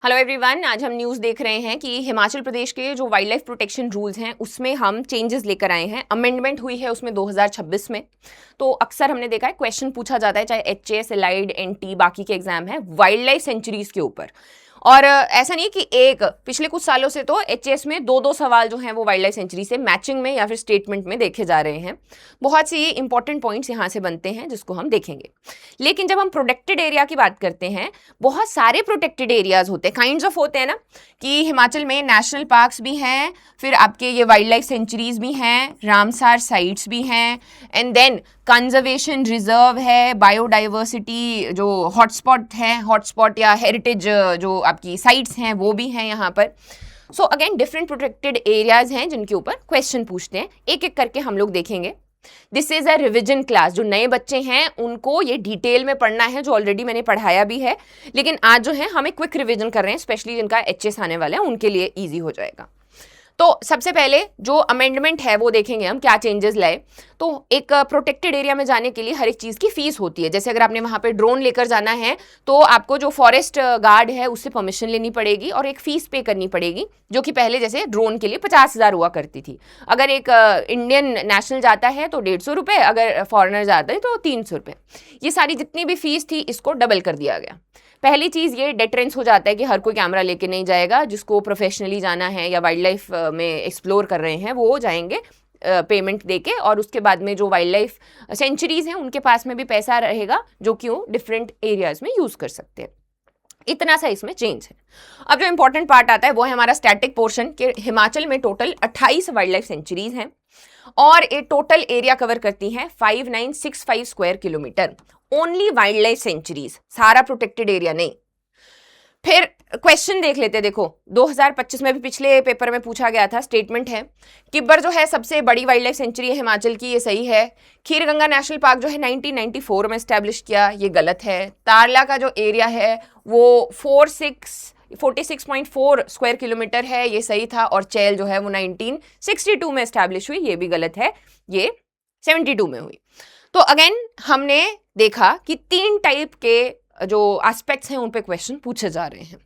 Hello everyone, आज हम news देख रहे हैं कि हिमाचल प्रदेश के जो वाइल्ड लाइफ प्रोटेक्शन रूल्स हैं उसमें हम चेंजेस लेकर आए हैं। अमेंडमेंट हुई है उसमें 2026 में। तो अक्सर हमने देखा है क्वेश्चन पूछा जाता है, चाहे एचएस, एलाइड, एनटी, बाकी के एग्जाम है वाइल्ड लाइफ सेंचुरीज के ऊपर। और ऐसा नहीं कि एक पिछले कुछ सालों से तो एचएस में दो दो सवाल जो हैं वो वाइल्ड लाइफ सेंचुरी से मैचिंग में या फिर स्टेटमेंट में देखे जा रहे हैं। बहुत से ये इंपॉर्टेंट पॉइंट्स यहाँ से बनते हैं जिसको हम देखेंगे। लेकिन जब हम प्रोटेक्टेड एरिया की बात करते हैं, बहुत सारे प्रोटेक्टेड एरियाज होते हैं, काइंड्स ऑफ होते हैं ना, कि हिमाचल में नेशनल पार्क्स भी हैं, फिर आपके ये वाइल्ड लाइफ सेंचुरीज भी हैं, रामसार साइट्स भी हैं, एंड देन कंजर्वेशन रिजर्व है, बायोडाइवर्सिटी जो हॉटस्पॉट है, हॉटस्पॉट या हेरिटेज जो आपकी साइट्स हैं वो भी हैं यहाँ पर। So again different protected areas हैं जिनके ऊपर क्वेश्चन पूछते हैं। एक एक करके हम लोग देखेंगे। This is a revision class. जो नए बच्चे हैं उनको ये डिटेल में पढ़ना है, जो ऑलरेडी मैंने पढ़ाया भी है, लेकिन आज जो है हमें क्विक रिविजन कर रहे हैं, स्पेशली जिनका एचएस आने वाला है उनके लिए इजी हो जाएगा। तो सबसे पहले जो अमेंडमेंट है वो देखेंगे हम, क्या चेंजेस लाए। तो एक प्रोटेक्टेड एरिया में जाने के लिए हर एक चीज़ की फीस होती है। जैसे अगर आपने वहाँ पे ड्रोन लेकर जाना है तो आपको जो फॉरेस्ट गार्ड है उससे परमिशन लेनी पड़ेगी और एक फ़ीस पे करनी पड़ेगी, जो कि पहले जैसे ड्रोन के लिए 50,000 हुआ करती थी। अगर एक इंडियन नेशनल जाता है तो 150 रुपये, अगर फॉरेनर जाता है तो 300 रुपये। ये सारी जितनी भी फीस थी इसको डबल कर दिया गया। पहली चीज़ ये डेटरेंस हो जाता है कि हर कोई कैमरा लेके नहीं जाएगा। जिसको प्रोफेशनली जाना है या वाइल्ड लाइफ में एक्सप्लोर कर रहे हैं वो जाएंगे पेमेंट देके, और उसके बाद में जो वाइल्ड लाइफ सेंचुरीज हैं उनके पास में भी पैसा रहेगा जो कि वो डिफरेंट एरियाज में यूज़ कर सकते हैं। इतना सा इसमें चेंज है। अब जो इंपॉर्टेंट पार्ट आता है वो है हमारा स्टैटिक पोर्शन के। हिमाचल में टोटल 28 वाइल्ड लाइफ सेंचुरीज हैं और ये टोटल एरिया कवर करती हैं 5965 square kilometre. Only wild life sanctuaries, सारा प्रोटेक्टेड एरिया नहीं। फिर क्वेश्चन देख लेते हैं। देखो 2025 में भी पिछले पेपर में पूछा गया था, स्टेटमेंट है किब्बर जो है सबसे बड़ी वाइल्ड लाइफ सेंचुरी है हिमाचल की, ये सही है। खीर गंगा नेशनल पार्क जो है 1994 में एस्टेब्लिश किया, ये गलत है। तारला का जो एरिया है वो 46.4 स्क्वायर किलोमीटर है, ये सही था। और चैल जो है वो 1962 में एस्टेब्लिश हुई, ये भी गलत है, ये 72 में हुई। तो अगेन हमने देखा कि 3 टाइप के जो एस्पेक्ट्स हैं उन पे क्वेश्चन पूछे जा रहे हैं।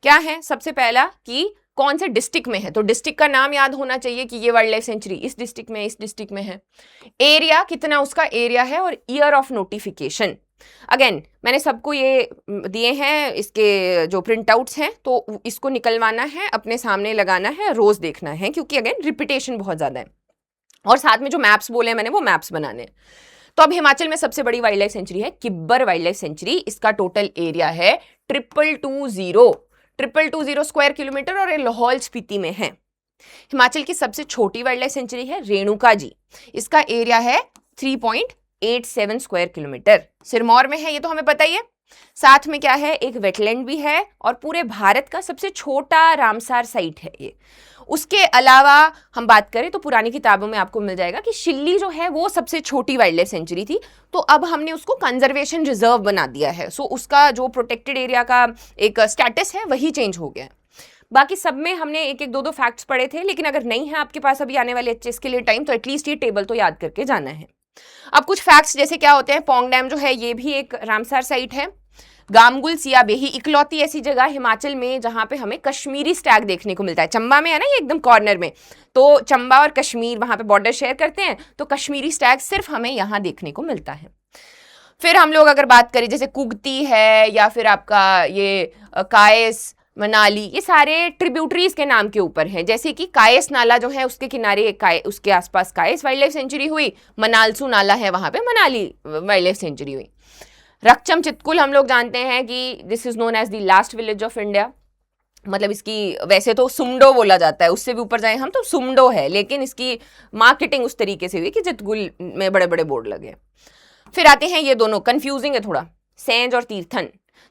क्या है? सबसे पहला कि कौन से डिस्ट्रिक्ट में है, तो डिस्ट्रिक्ट का नाम याद होना चाहिए कि ये वाइल्ड लाइफ सेंचुरी इस डिस्ट्रिक्ट में, इस डिस्ट्रिक्ट में है। एरिया, कितना उसका एरिया है, और ईयर ऑफ नोटिफिकेशन। अगेन मैंने सबको ये दिए हैं, इसके जो प्रिंट आउट्स हैं, तो इसको निकलवाना है, अपने सामने लगाना है, रोज देखना है, क्योंकि अगेन रिपीटेशन बहुत ज्यादा है। और साथ में जो मैप्स बोले मैंने वो मैप्स बनाने हैं। तो अब हिमाचल में सबसे बड़ी वाइल्ड लाइफ सेंचुरी है किब्बर वाइल्ड लाइफ सेंचुरी। इसका टोटल एरिया है 2220 स्क्वायर किलोमीटर और ये लाहौल स्पीति में है। हिमाचल की सबसे छोटी वाइल्ड लाइफ सेंचुरी है रेणुका जी। इसका एरिया है 3.87 स्क्वायर किलोमीटर, सिरमौर में है, ये तो हमें पता ही है। साथ में क्या है, एक वेटलैंड भी है और पूरे भारत का सबसे छोटा रामसार साइट है ये। उसके अलावा हम बात करें तो पुरानी किताबों में आपको मिल जाएगा कि शिल्ली जो है वो सबसे छोटी वाइल्ड लाइफ सेंचुरी थी, तो अब हमने उसको कंजर्वेशन रिजर्व बना दिया है। सो उसका जो प्रोटेक्टेड एरिया का एक स्टेटस है वही चेंज हो गया है। बाकी सब में हमने एक एक दो दो फैक्ट्स पढ़े थे, लेकिन अगर नहीं है आपके पास अभी आने वाले एचएस के लिए टाइम, तो एटलीस्ट ये टेबल तो याद करके जाना है। अब कुछ फैक्ट्स जैसे क्या होते हैं, पोंग डैम जो है ये भी एक रामसार साइट है। गामगुल सिया बेही इकलौती ऐसी जगह हिमाचल में जहां पे हमें कश्मीरी स्टैग देखने को मिलता है। चंबा में है ना ये एकदम कॉर्नर में, तो चंबा और कश्मीर वहां पे बॉर्डर शेयर करते हैं, तो कश्मीरी स्टैग सिर्फ हमें यहाँ देखने को मिलता है। फिर हम लोग अगर बात करें जैसे कुगती है या फिर आपका ये कायस, मनाली, ये सारे ट्रिब्यूटरीज के नाम के ऊपर हैं। जैसे कि कायस नाला जो है उसके किनारे उसके आसपास कायस वाइल्ड लाइफ सेंचुरी हुई, मनालसू नाला है वहां पे मनाली वाइल्ड लाइफ सेंचुरी हुई। रक्चम चितकुल हम लोग जानते हैं कि this is known as the last village of India. मतलब इसकी वैसे तो सुमडो बोला जाता है, उससे भी ऊपर जाए हम तो सुमडो है, लेकिन इसकी मार्केटिंग उस तरीके से हुई कि चितकुल में बड़े बड़े बोर्ड लगे। फिर आते हैं ये दोनों, कंफ्यूजिंग है थोड़ा, सेंज और तीर्थन।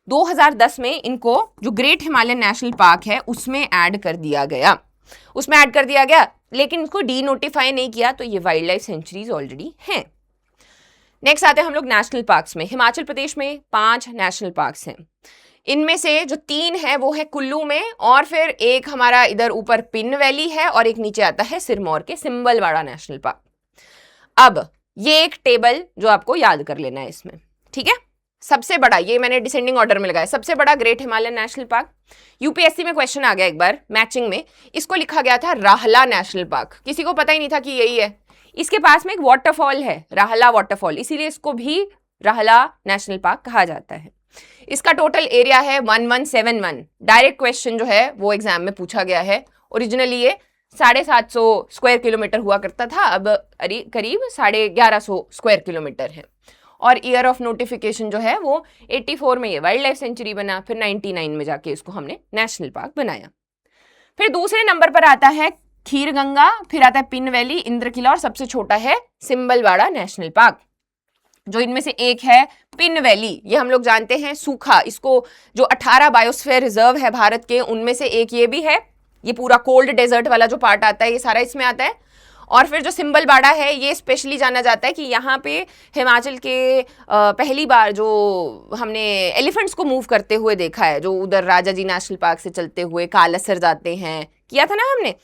2010 में इनको जो ग्रेट हिमालयन नेशनल पार्क है उसमें ऐड कर दिया गया, लेकिन इसको डी नोटिफाई नहीं किया, तो ये वाइल्ड लाइफ सेंचुरीज ऑलरेडी हैं। नेक्स्ट आते हैं हम लोग नेशनल पार्क्स में। हिमाचल प्रदेश में 5 नेशनल पार्क्स हैं। इनमें से जो 3 है वो है कुल्लू में, और फिर एक हमारा इधर ऊपर पिन वैली है, और एक नीचे आता है सिरमौर के सिंबलवाड़ा नेशनल पार्क। अब ये एक टेबल जो आपको याद कर लेना है इसमें, ठीक है। सबसे बड़ा, ये मैंने डिसेंडिंग ऑर्डर में लगाया, सबसे बड़ा great Himalayan national park. UPSC में क्वेश्चन आ गया एक बार मैचिंग में, इसको लिखा गया था राहला नेशनल पार्क, किसी को पता ही नहीं था कि यही है। इसके पास में एक वाटरफॉल है, राहला वाटरफॉल, इसीलिए इसको भी राहला नेशनल पार्क कहा जाता है। इसका टोटल एरिया है 1171। डायरेक्ट क्वेश्चन जो है वो एग्जाम में पूछा गया है। ओरिजिनली ये 750 स्क्वायर किलोमीटर हुआ करता था, अब करीब 1150 स्क्वायर किलोमीटर है। और ईयर ऑफ नोटिफिकेशन जो है वो 84 में ये वाइल्ड लाइफ सेंचुरी बना, फिर 99 में जाके इसको हमने नेशनल पार्क बनाया। फिर दूसरे नंबर पर आता है खीरगंगा, फिर आता है पिन वैली, इंद्रकिला, और सबसे छोटा है सिंबलवाड़ा नेशनल पार्क। जो इनमें से एक है पिन वैली, ये हम लोग जानते हैं सूखा, इसको जो 18 बायोस्फीयर रिजर्व है भारत के, उनमें से एक ये भी है। ये पूरा कोल्ड डेजर्ट वाला जो पार्ट आता है ये सारा इसमें आता है। और फिर जो सिंबलवाड़ा है ये स्पेशली जाना जाता है कि यहाँ पे हिमाचल के पहली बार जो हमने एलिफेंट्स को मूव करते हुए देखा है, जो उधर राजा जी नेशनल पार्क से चलते हुए कालासर जाते हैं, किया था ना हमने,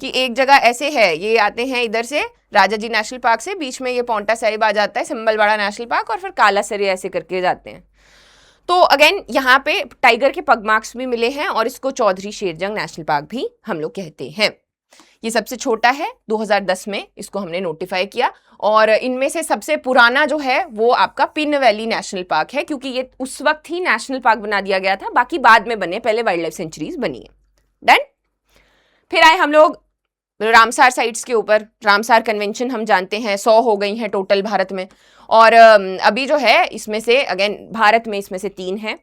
कि एक जगह ऐसे है, ये आते हैं इधर से राजा जी नेशनल पार्क से, बीच में ये पोंटा साहिब आ जाता है सिंबलवाड़ा नेशनल पार्क, और फिर कालासर ऐसे करके जाते हैं। तो अगेन यहाँ पे टाइगर के पग मार्क्स भी मिले हैं, और इसको चौधरी शेरजंग नेशनल पार्क भी हम लोग कहते हैं। ये सबसे छोटा है, 2010 में इसको हमने नोटिफाई किया। और इनमें से सबसे पुराना जो है वो आपका पिन वैली नेशनल पार्क है, क्योंकि ये उस वक्त ही नेशनल पार्क बना दिया गया था, बाकी बाद में बने, पहले वाइल्ड लाइफ सेंचुरीज बनी है। डन। फिर आए हम लोग रामसार साइट्स के ऊपर। रामसार कन्वेंशन हम जानते हैं 100 हो गई हैं टोटल भारत में, और अभी जो है इसमें से अगेन भारत में इसमें से 3 हैं।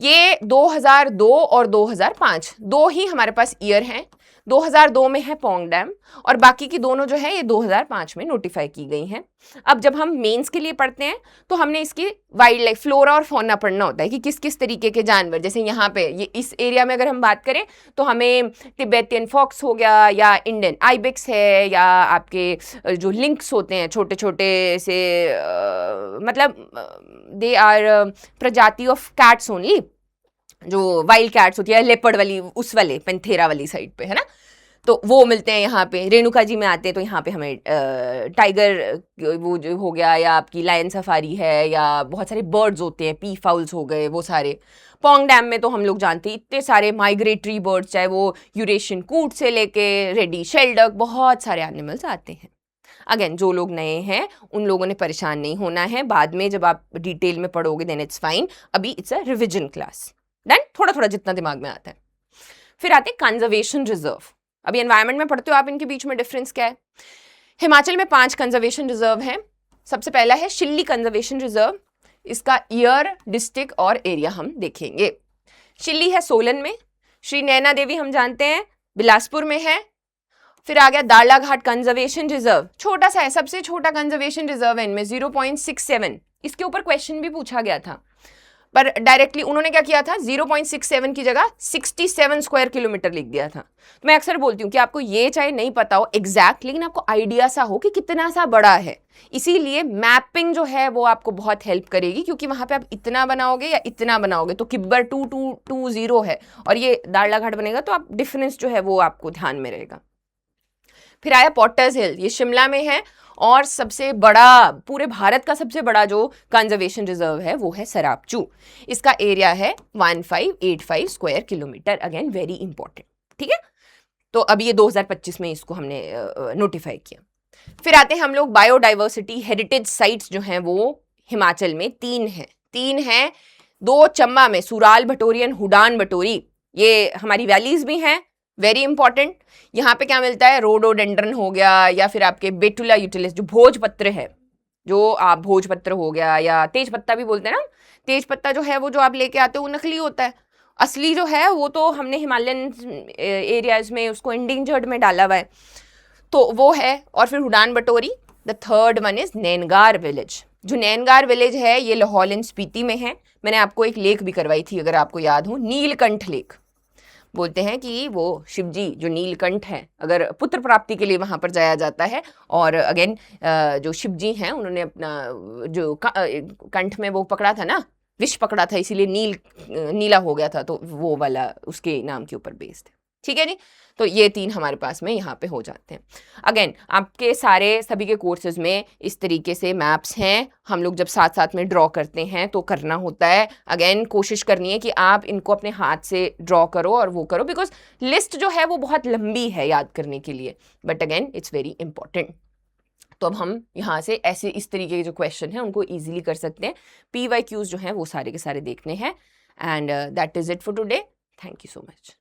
ये 2002 और 2005 दो ही हमारे पास ईयर हैं। 2002 में है पोंग डैम, और बाकी की दोनों जो है ये 2005 में नोटिफाई की गई हैं। अब जब हम मेंस के लिए पढ़ते हैं तो हमने इसकी वाइल्ड लाइफ फ्लोरा और फौना पढ़ना होता है कि किस किस तरीके के जानवर, जैसे यहाँ पे ये इस एरिया में अगर हम बात करें तो हमें तिब्बतियन फॉक्स हो गया, या इंडियन आइबेक्स है, या आपके जो लिंक्स होते हैं छोटे छोटे से, मतलब दे आर प्रजाति ऑफ कैट्स ओनली, जो वाइल्ड कैट्स होती है, लेपर्ड वाली, उस वाले पेंथेरा वाली साइड पे है ना, तो वो मिलते हैं यहाँ पे। रेणुका जी में आते हैं तो यहाँ पे हमें टाइगर वो जो हो गया, या आपकी लायन सफारी है, या बहुत सारे बर्ड्स होते हैं, पी फाउल्स हो गए, वो सारे। पोंग डैम में तो हम लोग जानते हैं इतने सारे माइग्रेटरी बर्ड्स, चाहे वो यूरेशियन कूट से लेके रेडी शेल्डक, बहुत सारे एनिमल्स आते हैं। अगेन जो लोग नए हैं उन लोगों ने परेशान नहीं होना है, बाद में जब आप डिटेल में पढ़ोगे देन इट्स फाइन, अभी it's a revision class. Then थोड़ा थोड़ा जितना दिमाग में आता है। फिर आते कंजर्वेशन रिजर्व। अभी एनवायरनमेंट में पढ़ते हो आप, इनके बीच में डिफरेंस क्या है। हिमाचल में 5 कंजर्वेशन रिजर्व हैं। सबसे पहला है शिल्ली कंजर्वेशन रिजर्व। इसका ईयर, डिस्ट्रिक्ट और एरिया हम देखेंगे। शिल्ली है सोलन में। श्री नैना देवी हम जानते हैं बिलासपुर में है। फिर आ गया दाड़ला घाट कंजर्वेशन रिजर्व, छोटा सा है, सबसे छोटा कंजर्वेशन रिजर्व है इनमें, 0.67। इसके ऊपर क्वेश्चन भी पूछा गया था, पर डायरेक्टली उन्होंने क्या किया था, 0.67 की जगह 67 स्क्वायर किलोमीटर लिख दिया था। तो मैं अक्सर बोलती हूँ कि आपको ये चाहे नहीं पता हो एग्जैक्ट, लेकिन आपको आइडिया सा हो कि कितना सा बड़ा है। इसीलिए मैपिंग जो है वो आपको बहुत हेल्प करेगी, क्योंकि वहां पे आप इतना बनाओगे या इतना बनाओगे तो किब्बर 2220 है, और ये दाड़ला घाट बनेगा तो आप डिफरेंस जो है वो आपको ध्यान में रहेगा। फिर आया पॉटर्स हिल, ये शिमला में है, और सबसे बड़ा, पूरे भारत का सबसे बड़ा जो कंजर्वेशन रिजर्व है वो है सरापचू। इसका एरिया है 1585 square kilometre, again very important. ठीक है, तो अभी ये 2025 में इसको हमने नोटिफाई किया। फिर आते हैं हम लोग बायोडाइवर्सिटी हेरिटेज साइट्स जो हैं वो हिमाचल में 3 हैं। 2 चंबा में, सुराल भटोरियन, हुडान भटोरी, ये हमारी वैलीज भी हैं, वेरी इंपॉर्टेंट। यहाँ पे क्या मिलता है, रोडोडेंड्रन हो गया, या फिर आपके बेटुला यूटिलिस जो भोजपत्र है, जो आप भोजपत्र हो गया, या तेज पत्ता भी बोलते हैं ना। तेज पत्ता जो है वो जो आप लेके आते हो वो नकली होता है, असली जो है वो तो हमने हिमालयन एरियाज में उसको इंडेंजर्ड में डाला हुआ है, तो वो है। और फिर हुडान बटोरी। The third one is Naingar village. जो नैनगार विलेज है ये लाहौल एंड स्पीति में है। मैंने आपको एक लेक भी करवाई थी अगर आपको याद हो, नीलकंठ लेक। बोलते हैं कि वो शिवजी जो नीलकंठ है, अगर पुत्र प्राप्ति के लिए वहां पर जाया जाता है, और अगेन जो शिवजी हैं उन्होंने अपना जो कंठ में वो पकड़ा था ना, विष पकड़ा था, इसीलिए नीला हो गया था, तो वो वाला उसके नाम के ऊपर बेस्ड है। ठीक है जी। तो ये 3 हमारे पास में यहाँ पे हो जाते हैं। अगेन आपके सभी के कोर्सेज में इस तरीके से मैप्स हैं, हम लोग जब साथ साथ में ड्रॉ करते हैं तो करना होता है। अगेन कोशिश करनी है कि आप इनको अपने हाथ से ड्रॉ करो और वो करो, बिकॉज लिस्ट जो है वो बहुत लंबी है याद करने के लिए, but again it's very important. तो अब हम यहाँ से ऐसे इस तरीके के जो क्वेश्चन हैं उनको ईजिली कर सकते हैं। PYQs जो हैं वो सारे के सारे देखने हैं। And that is it for today. Thank you so much.